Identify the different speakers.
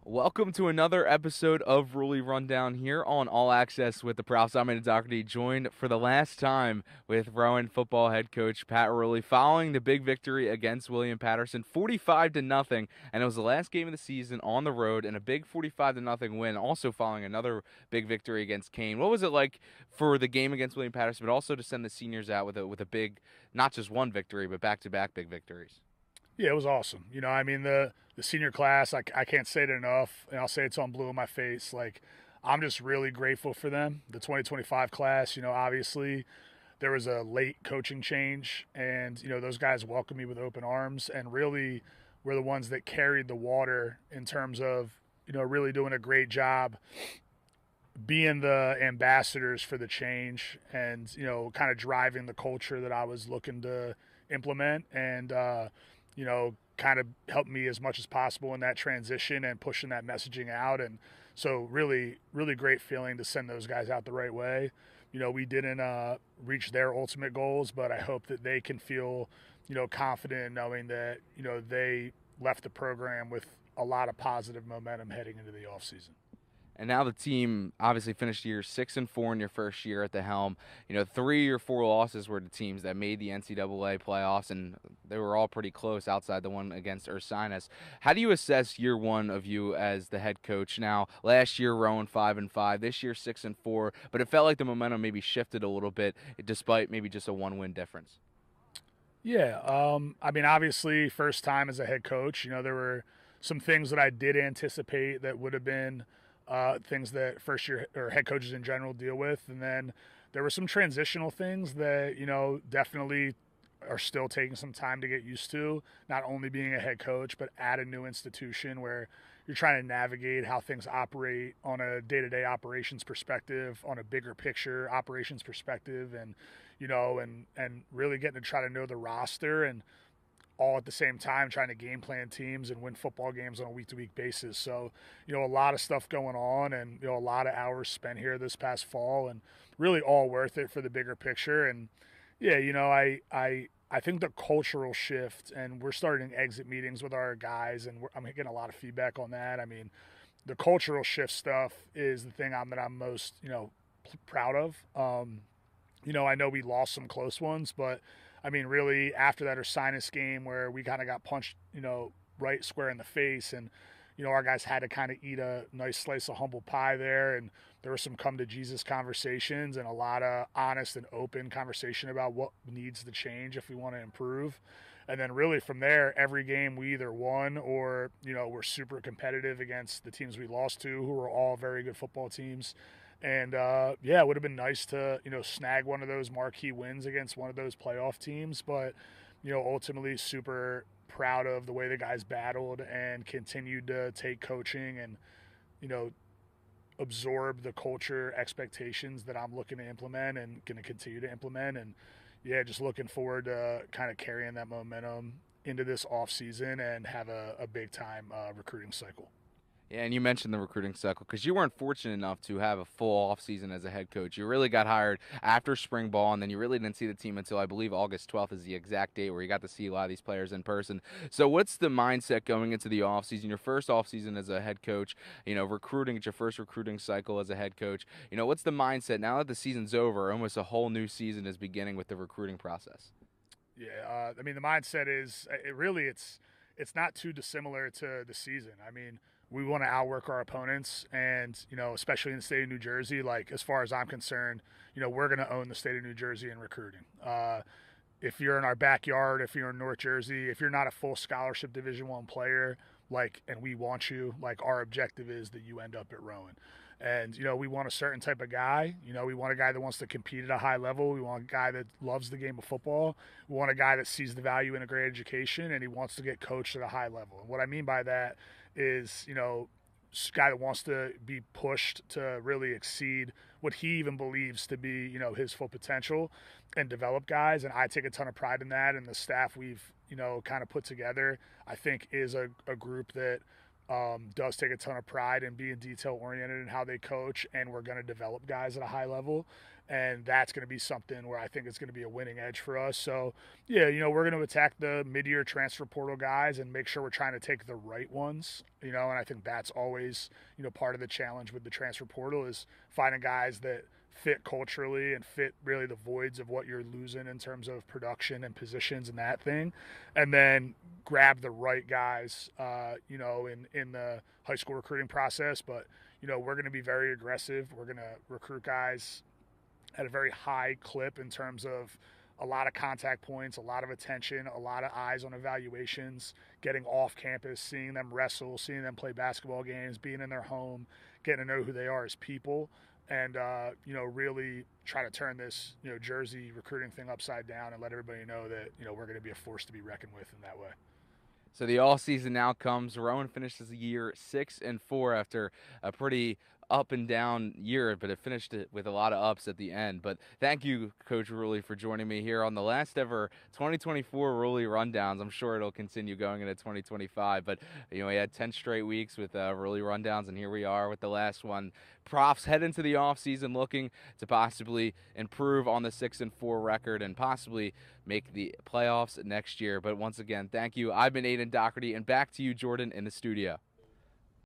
Speaker 1: Welcome to another episode of Ruley Rundown here on All Access with the Profs. I'm Aidan Dougherty, joined for the last time with Rowan football head coach Pat Ruley, following the big victory against William Patterson, 45 to nothing, and it was the last game of the season on the road, and a big 45 to nothing win. Also following another big victory against Kane. What was it like for the game against William Patterson, but also to send the seniors out with a big, not just one victory, but back-to-back big victories?
Speaker 2: Yeah, it was awesome. The senior class, I can't say it enough, and I'll say it till I'm blue in my face. I'm just really grateful for them. The 2025 class, obviously there was a late coaching change, and, those guys welcomed me with open arms and really were the ones that carried the water in terms of, really doing a great job being the ambassadors for the change and, kind of driving the culture that I was looking to implement and, kind of helped me as much as possible in that transition and pushing that messaging out. And so really, really great feeling to send those guys out the right way. We didn't reach their ultimate goals, but I hope that they can feel, confident in knowing that, they left the program with a lot of positive momentum heading into the offseason.
Speaker 1: And now the team obviously finished the year 6-4 in your first year at the helm. 3 or 4 losses were to teams that made the NCAA playoffs, and they were all pretty close outside the one against Ursinus. How do you assess year one of you as the head coach? Now, last year Rowan 5-5, this year 6-4, but it felt like the momentum maybe shifted a little bit, despite maybe just a 1-win difference.
Speaker 2: Yeah, obviously, first time as a head coach, there were some things that I did anticipate that would have been things that first year or head coaches in general deal with. And then there were some transitional things that, definitely are still taking some time to get used to, not only being a head coach, but at a new institution where you're trying to navigate how things operate on a day-to-day operations perspective, on a bigger picture operations perspective, and, and really getting to try to know the roster and all at the same time trying to game plan teams and win football games on a week-to-week basis. So, a lot of stuff going on and, a lot of hours spent here this past fall and really all worth it for the bigger picture. And yeah, I think the cultural shift, and we're starting exit meetings with our guys, and I'm getting a lot of feedback on that. I mean, the cultural shift stuff is the thing that I'm most, proud of. I know we lost some close ones, but I mean, really, after that Ursinus game where we kind of got punched, right square in the face, and, our guys had to kind of eat a nice slice of humble pie there, and there were some come to Jesus conversations and a lot of honest and open conversation about what needs to change if we want to improve. And then really from there, every game we either won or, we're super competitive against the teams we lost to, who were all very good football teams. And yeah, it would have been nice to, snag one of those marquee wins against one of those playoff teams. But, ultimately super proud of the way the guys battled and continued to take coaching and, absorb the culture expectations that I'm looking to implement and going to continue to implement. And yeah, just looking forward to kind of carrying that momentum into this off season and have a big time recruiting cycle.
Speaker 1: Yeah, and you mentioned the recruiting cycle because you weren't fortunate enough to have a full offseason as a head coach. You really got hired after spring ball, and then you really didn't see the team until I believe August 12th is the exact date where you got to see a lot of these players in person. So what's the mindset going into the offseason, your first offseason as a head coach, recruiting, it's your first recruiting cycle as a head coach. What's the mindset now that the season's over, almost a whole new season is beginning with the recruiting process?
Speaker 2: Yeah, the mindset is it's not too dissimilar to the season. I mean, we want to outwork our opponents, and especially in the state of New Jersey. Like as far as I'm concerned, we're going to own the state of New Jersey in recruiting. If you're in our backyard, if you're in North Jersey, if you're not a full scholarship Division I player, and we want you, our objective is that you end up at Rowan. And, we want a certain type of guy. We want a guy that wants to compete at a high level. We want a guy that loves the game of football. We want a guy that sees the value in a great education, and he wants to get coached at a high level. And what I mean by that is, a guy that wants to be pushed to really exceed what he even believes to be, his full potential and develop guys. And I take a ton of pride in that. And the staff we've, kind of put together, I think is a group that does take a ton of pride in being detail oriented in how they coach, and we're going to develop guys at a high level. And that's going to be something where I think it's going to be a winning edge for us. So, yeah, we're going to attack the mid-year transfer portal guys and make sure we're trying to take the right ones, and I think that's always, part of the challenge with the transfer portal is finding guys that fit culturally and fit really the voids of what you're losing in terms of production and positions and that thing, and then grab the right guys, in the high school recruiting process. But we're going to be very aggressive. We're going to recruit guys at a very high clip in terms of a lot of contact points, a lot of attention, a lot of eyes on evaluations, getting off campus, seeing them wrestle, seeing them play basketball games, being in their home, getting to know who they are as people, and really try to turn this Jersey recruiting thing upside down and let everybody know that we're going to be a force to be reckoned with in that way.
Speaker 1: So the all season now comes. Rowan finishes the year 6-4 after a pretty up and down year, but it finished it with a lot of ups at the end. But thank you, Coach Ruley, for joining me here on the last ever 2024 Ruley Rundowns. I'm sure it'll continue going into 2025. But we had 10 straight weeks with Ruley Rundowns, and here we are with the last one. Profs head into the offseason looking to possibly improve on the 6-4 record and possibly make the playoffs next year. But once again, thank you. I've been Aidan Dougherty, and back to you, Jordan, in the studio.